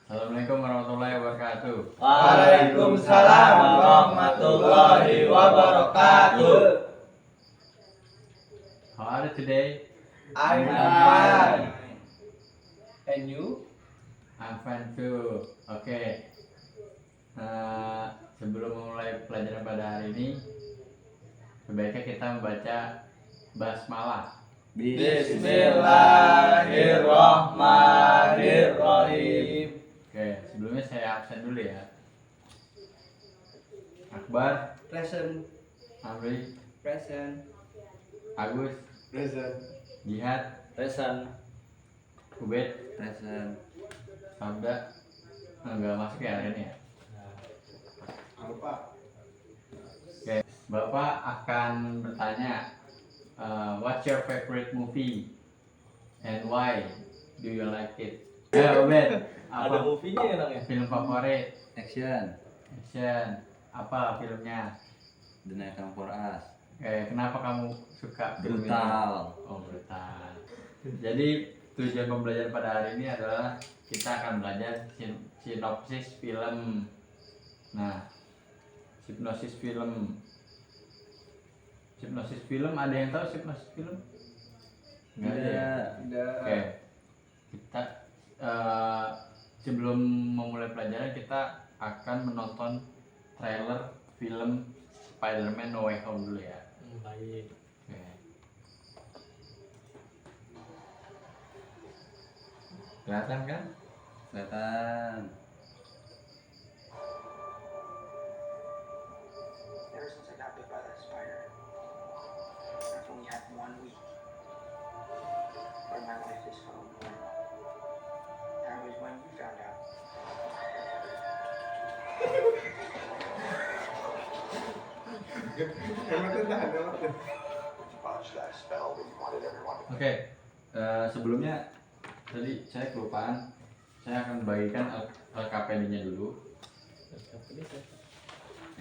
Assalamualaikum warahmatullahi wabarakatuh. Waalaikumsalam warahmatullahi wabarakatuh. How are you today? I'm fine. And you? I'm fine too. Oke. Sebelum memulai pelajaran pada hari ini, sebaiknya kita membaca basmalah. Bismillahirrahmanirrahim. Oke, sebelumnya saya absen dulu ya. Akbar, Present. Amri, Present. Agus, Present. Jihad, Present. Ubed, Present. Sabda. Enggak masuk ya hari ini ya. Apa? Oke, Bapak akan bertanya, what's your favorite movie and why do you like it? Ubed, Ada apa movie-nya ya, Nang ya? film favorit? Action, Action. Apa filmnya? The Night Come For Us. Kenapa kamu suka film itu? Brutal. Oh, brutal. Jadi tujuan pembelajaran pada hari ini adalah kita akan belajar sinopsis film. Nah, sinopsis film. Sinopsis film, ada yang tahu sinopsis film? Nggak ada ya? Tidak. Oke. Kita sebelum memulai pelajaran kita akan menonton trailer film Spider-Man No Way Home dulu ya. Baik. Oke. Kelihatan kan? Kelihatan. Ever since I got bit by that spider, I've only had 1 week where my life is phone normal. That was when you found out. Botched that spell that you wanted everyone to. Oke. Sebelumnya tadi saya kelupaan. Saya akan bagikan LKPD-nya dulu.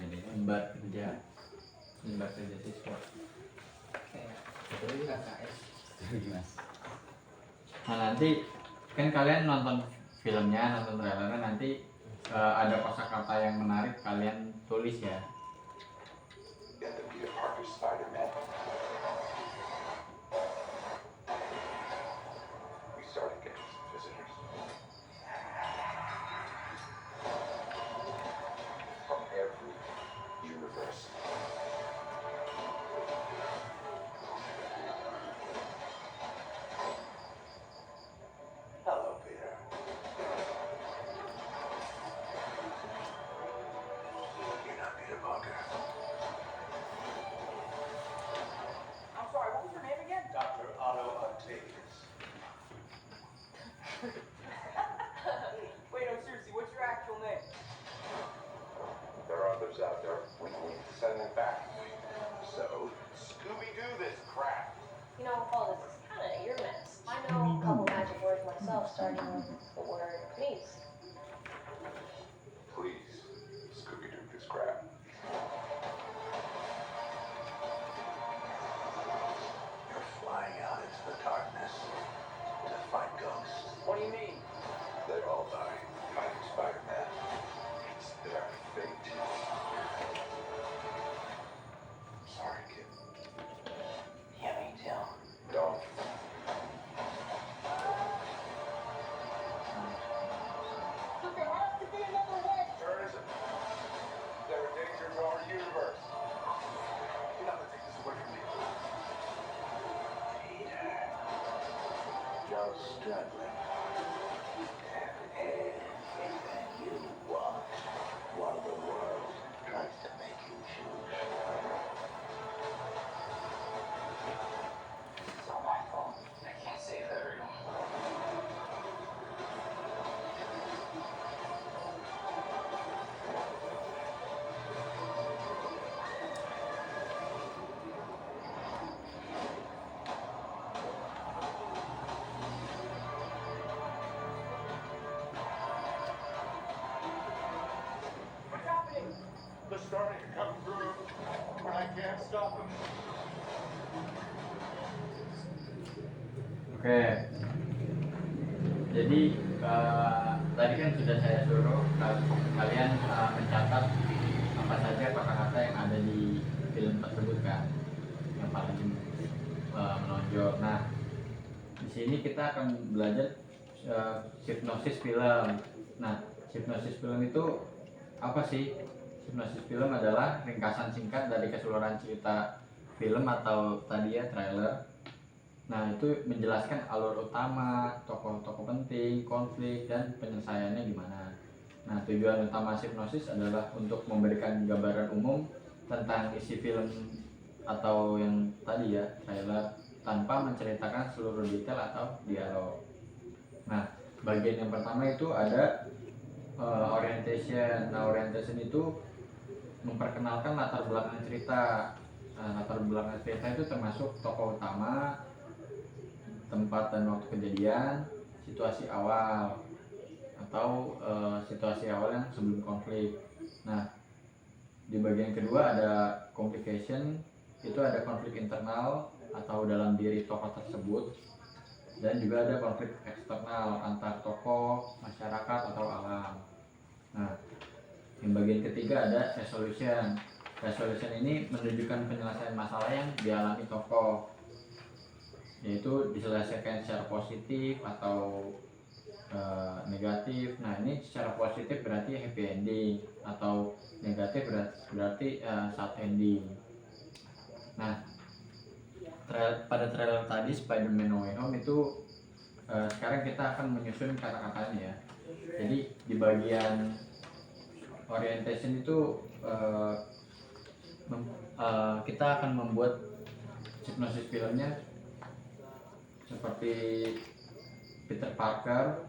Ini lembar kerja. Lembar kerja siswa. Nah, nanti kan kalian nonton filmnya, nonton trailernya, nanti ada kosakata yang menarik kalian tulis ya. Get the Peter Parker Spider-Man. We started getting some visitors. From every universe. Hello, Peter. You're not Peter Parker. I'm sorry, what was your name again? Dr. Otto Octavius. Wait, no, seriously, what's your actual name? There are others out there. We need to send them back. So, Scooby-Doo this crap. You know, Paul, this is kind of your mess. I know a couple magic words myself, starting with the word please. Please, Scooby-Doo this crap. You're flying out into the darkness to fight ghosts. What do you mean? They all die fighting Spider-Man. It's their fate. Sorry, kid. Yeah, me too. Don't. There isn't. They're a danger to our universe. You're not gonna take this away from me. Peter. You're struggling to have everything you want while the world tries to make you choose. It's all my fault. I can't save everyone. What's happening? They're starting to come through, but I can't stop them. Oke. Jadi tadi kan sudah saya suruh kalian mencatat apa saja kata-kata yang ada di film tersebut kan, yang paling menonjol. Nah, di sini kita akan belajar hipnosis film. Nah, hipnosis film itu apa sih? Hipnosis film adalah ringkasan singkat dari keseluruhan cerita film atau tadi ya trailer. Nah, itu menjelaskan alur utama, tokoh-tokoh penting, konflik, dan penyelesaiannya gimana. Nah, tujuan utama hipnosis adalah untuk memberikan gambaran umum tentang isi film atau yang tadi ya trailer, tanpa menceritakan seluruh detail atau dialog. Nah, bagian yang pertama itu ada orientation. Nah, orientation itu memperkenalkan latar belakang cerita. Latar belakang cerita itu termasuk tokoh utama, tempat dan waktu kejadian, situasi awal atau situasi awal yang sebelum konflik. Nah, di bagian kedua ada complication, itu ada konflik internal atau dalam diri tokoh tersebut, dan juga ada konflik eksternal antar tokoh, masyarakat atau alam. Nah, yang bagian ketiga ada resolution. Resolution ini menunjukkan penyelesaian masalah yang dialami tokoh, yaitu diselesaikan secara positif atau negatif. Nah, ini secara positif berarti happy ending, atau negatif berarti sad ending. Nah, pada trailer tadi Spider-Man No Way Home itu sekarang kita akan menyusun kata-katanya ya. Jadi di bagian orientation itu kita akan membuat hipnosis filmnya seperti Peter Parker,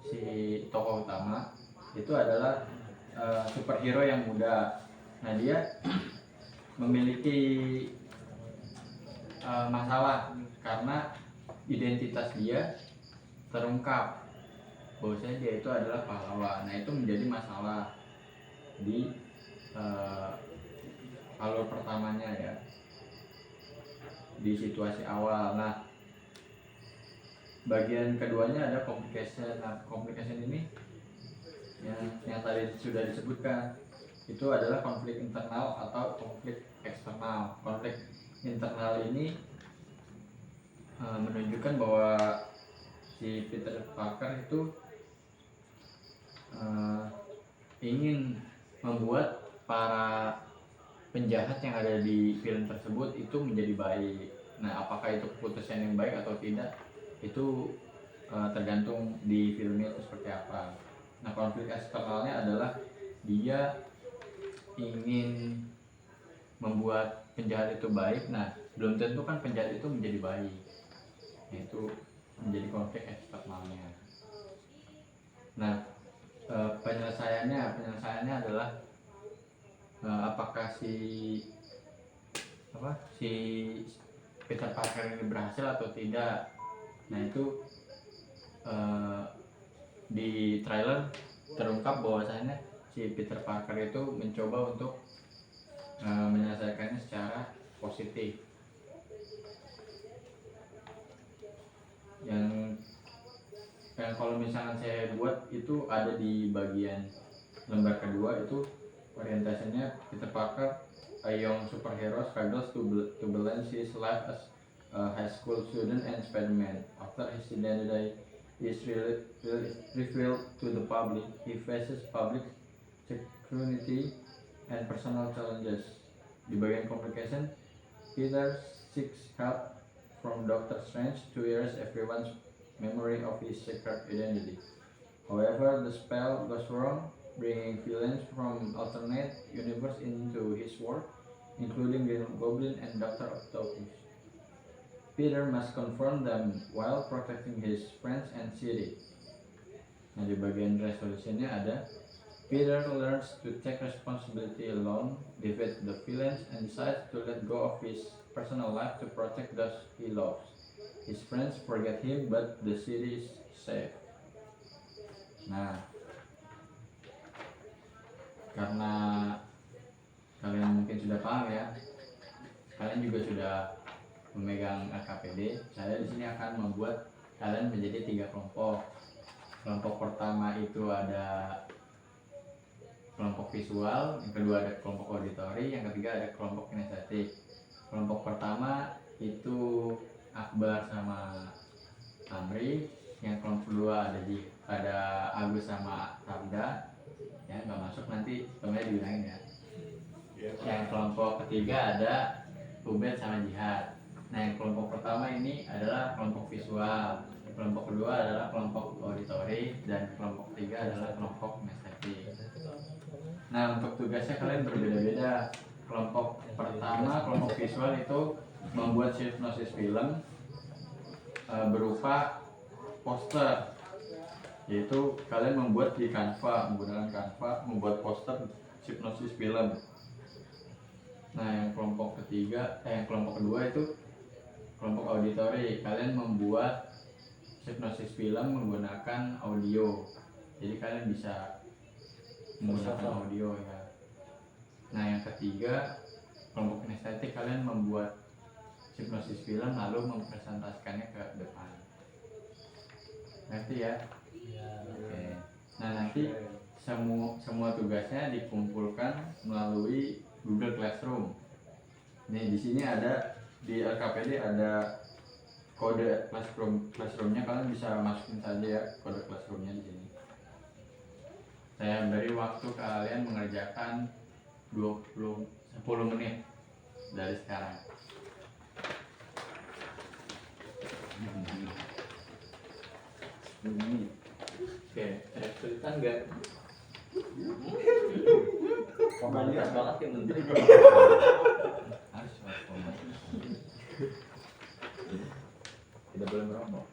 si tokoh utama itu adalah superhero yang muda. Nah, dia memiliki masalah karena identitas dia terungkap bahwasanya dia itu adalah pahlawan. Nah, itu menjadi masalah di alur pertamanya ya, di situasi awal. Nah, bagian keduanya ada complication. Nah, complication ini yang tadi sudah disebutkan, itu adalah konflik internal atau konflik eksternal. Konflik internal ini menunjukkan bahwa si Peter Parker itu ingin membuat para penjahat yang ada di film tersebut itu menjadi baik. Nah, apakah itu keputusan yang baik atau tidak, itu tergantung di filmnya itu seperti apa. Nah, konflik eksternalnya adalah dia ingin membuat penjahat itu baik. Nah, belum tentu kan penjahat itu menjadi baik. Itu menjadi konflik eksternalnya. Nah, penyelesaiannya adalah apakah si Peter Parker ini berhasil atau tidak. Nah, itu di trailer terungkap bahwasanya si Peter Parker itu mencoba untuk menyelesaikannya secara positif. Yang kalau misalnya saya buat itu ada di bagian lembar kedua, itu orientasinya Peter Parker, a young superhero, struggles to balance his life as a high school student and Spider-Man. After his identity is revealed to the public, he faces public security and personal challenges. Di bagian complication, Peter seeks help from Doctor Strange to erase everyone's memory of his secret identity. However, the spell goes wrong, bringing villains from alternate universe into his world, including Green Goblin and Doctor Octopus. Peter must confront them while protecting his friends and city. Nah, di bagian resolutionnya ada Peter learns to take responsibility alone, defeat the villains, and decides to let go of his personal life to protect those he loves. His friends forget him, but the city is safe. Nah, karena kalian mungkin sudah paham ya, kalian juga sudah memegang LKPD. Saya di sini akan membuat kalian menjadi 3 kelompok. kelompok pertama itu ada kelompok visual, yang kedua ada kelompok auditori, yang ketiga ada kelompok kinestetik. Kelompok pertama itu Akbar sama Amri, yang kelompok kedua ada Agus sama Sabda, ya nggak masuk nanti temennya dibilangin ya. Yang kelompok ketiga ada Ubed sama Jihad. Nah yang kelompok pertama ini adalah kelompok visual, kelompok kedua adalah kelompok auditori, dan kelompok ketiga adalah kelompok kinestetik. Nah untuk tugasnya kalian berbeda-beda. Kelompok pertama, kelompok visual itu membuat hipnosis film berupa poster, yaitu kalian membuat di Canva, menggunakan Canva membuat poster hipnosis film. Nah yang kelompok kedua itu kelompok auditori, kalian membuat hipnosis film menggunakan audio, jadi kalian bisa menggunakan audio ya. Nah yang ketiga kelompok kinestetik, kalian membuat hipnosis film lalu mempresentasikannya ke depan. Ngerti ya? Oke. Nah nanti semua tugasnya dikumpulkan melalui Google Classroom. Nih di sini ada di LKPD ada kode classroomnya, kalian bisa masukin saja ya kode classroomnya di sini. Saya beri waktu kalian mengerjakan 10 menit dari sekarang. Oke, ada kesulitan nggak? Formalitas banget ya menteri. Harus formalitas. Tidak boleh merokok.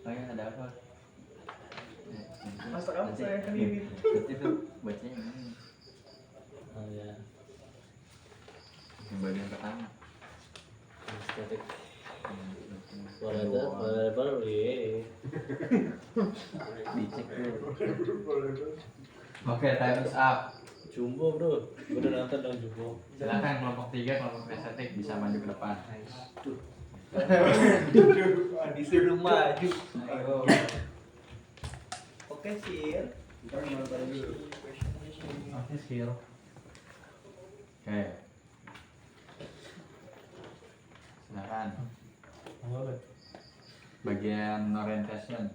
Oh ya, ada apa? Masak apa saya kan ini? Nanti tuh bacanya ini. Oh ya. Yang bagian pertama. Estetik. Whatever, yeah. Dicek dulu. Oke, time is up. Jumbo bro, gue udah nonton dong Jumbo. Silakan kelompok 3, kelompok estetik bisa maju ke depan. Disuruh maju. Ayo. Oke sih. Oke sih. Oke. Silakan. Bagian orientation.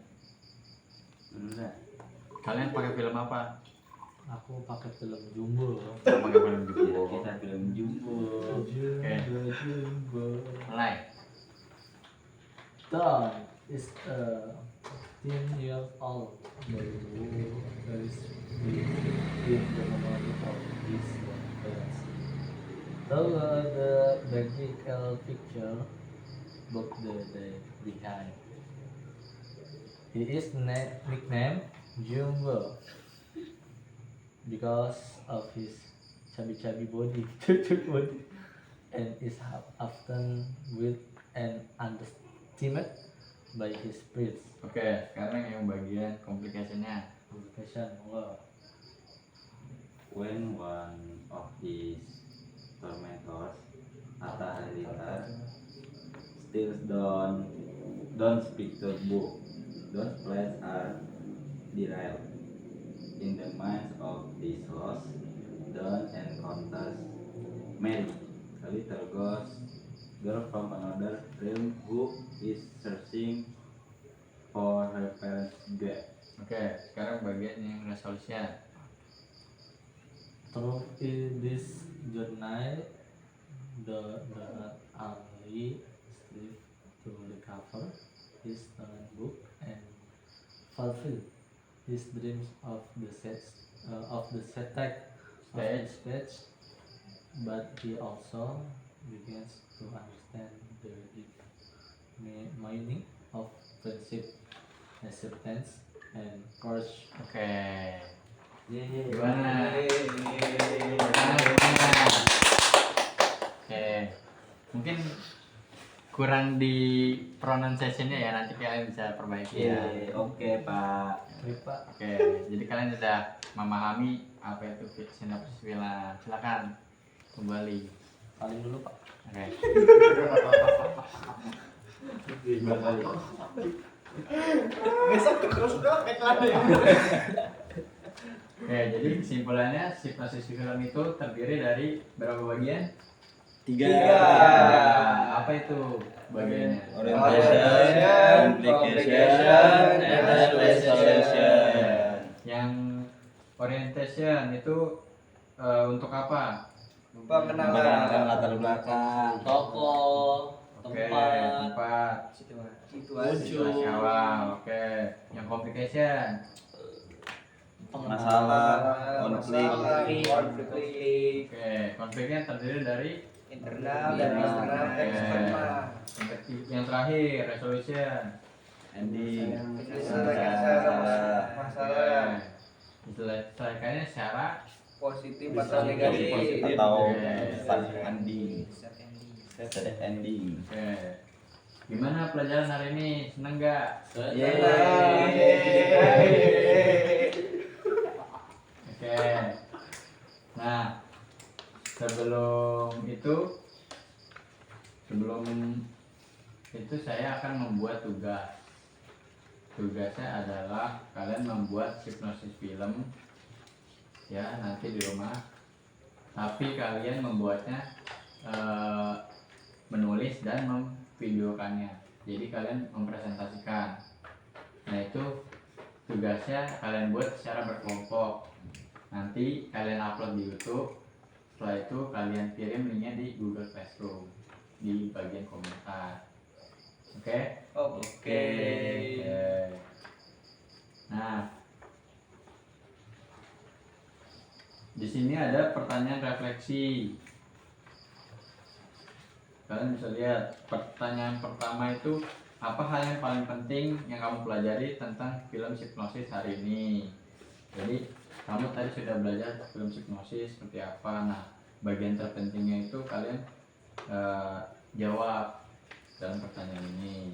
Kalian pakai film apa? Aku pakai film Jumbo. Pakai film Jumbo. Kita film Jumbo. Jumbo. Mulai. Don is 10 years old. The who is in the memory of his parents. Though the magical picture book the day behind. He is nicknamed Jumbo because of his chubby body, and is often with and underestimated by his peers. Oke, sekarang yang bagian complication-nya. Complication, wow. When one of his tormentors, Atta Halilintar, still don't speak the book, those plans are derailed. In the minds of these lost, Don encounters Mary, a little ghost girl from another realm who is searching for her parents' grave. Oke, sekarang bagian yang resolution. Through this journey, the only strive to recover his book and fulfill his dreams of the stage, but he also begins to understand the deep meaning of friendship, acceptance, and courage. Oke. Yeay. Gimana? Oke. Mungkin kurang di pronunciation-nya ya, nanti kalian bisa perbaiki ya. Oke, Pak. Pak. Oke, jadi kalian sudah memahami apa itu sinopsis film. Silakan kembali. Paling dulu Pak. Oke. Gimana? Besok terus dong iklannya. Oke, jadi kesimpulannya hipnosis film itu terdiri dari berapa bagian? 3. Apa itu bagiannya? Orientation, complication, and resolution. Yang orientation itu untuk apa? Mengenalkan latar belakang. Tokoh, Oke, tempat, tempat. Situasi awal. Oke. Yang complication. Masalah, konflik. Oke, konfliknya terdiri dari internal dan eksternal. yang terakhir resolution. Ending. Diselesaikan Masalah. masalah Diselesaikannya secara positif atau negatif. Positif atau sad ending. Sad ending. Oke. Gimana pelajaran hari ini? Seneng nggak? Oke. Nah, sebelum itu saya akan membuat tugas. Tugasnya adalah kalian membuat hipnosis film ya nanti di rumah. Tapi kalian membuatnya menulis dan memvideokannya. Jadi kalian mempresentasikan. Nah itu tugasnya kalian buat secara berkelompok. Nanti kalian upload di YouTube. Setelah itu kalian kirim linknya di Google Classroom di bagian komentar. Oke? Oke. Nah, di sini ada pertanyaan refleksi. Kalian bisa lihat pertanyaan pertama itu apa hal yang paling penting yang kamu pelajari tentang film hipnosis hari ini. Jadi kamu tadi sudah belajar film hipnosis seperti apa. Nah, bagian terpentingnya itu kalian jawab dalam pertanyaan ini,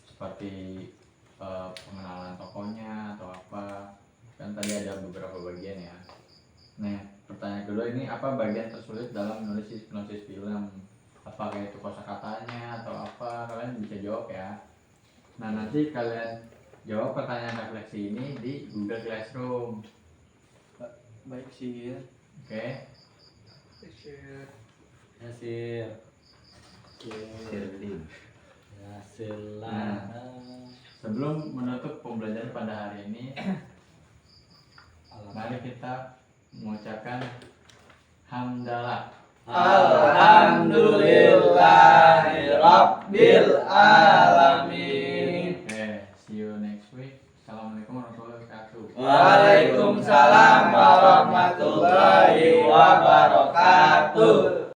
seperti pengenalan tokohnya atau apa. Kan tadi ada beberapa bagian ya. Nah, pertanyaan kedua ini apa bagian tersulit dalam menulis hipnosis film? Apakah itu kosakatanya atau apa? Kalian bisa jawab ya. Nah, nanti kalian jawab pertanyaan refleksi ini di Google Classroom. Baik sih ya. Oke. hasil. Sirling. Ya, silakan. Sebelum menutup pembelajaran pada hari ini, mari kita mengucapkan hamdalah. Alhamdulillahirabbil alamin. Oke, see you next week. Assalamualaikum warahmatullahi wabarakatuh. Waalaikumsalam warahmatullahi wabarakatuh.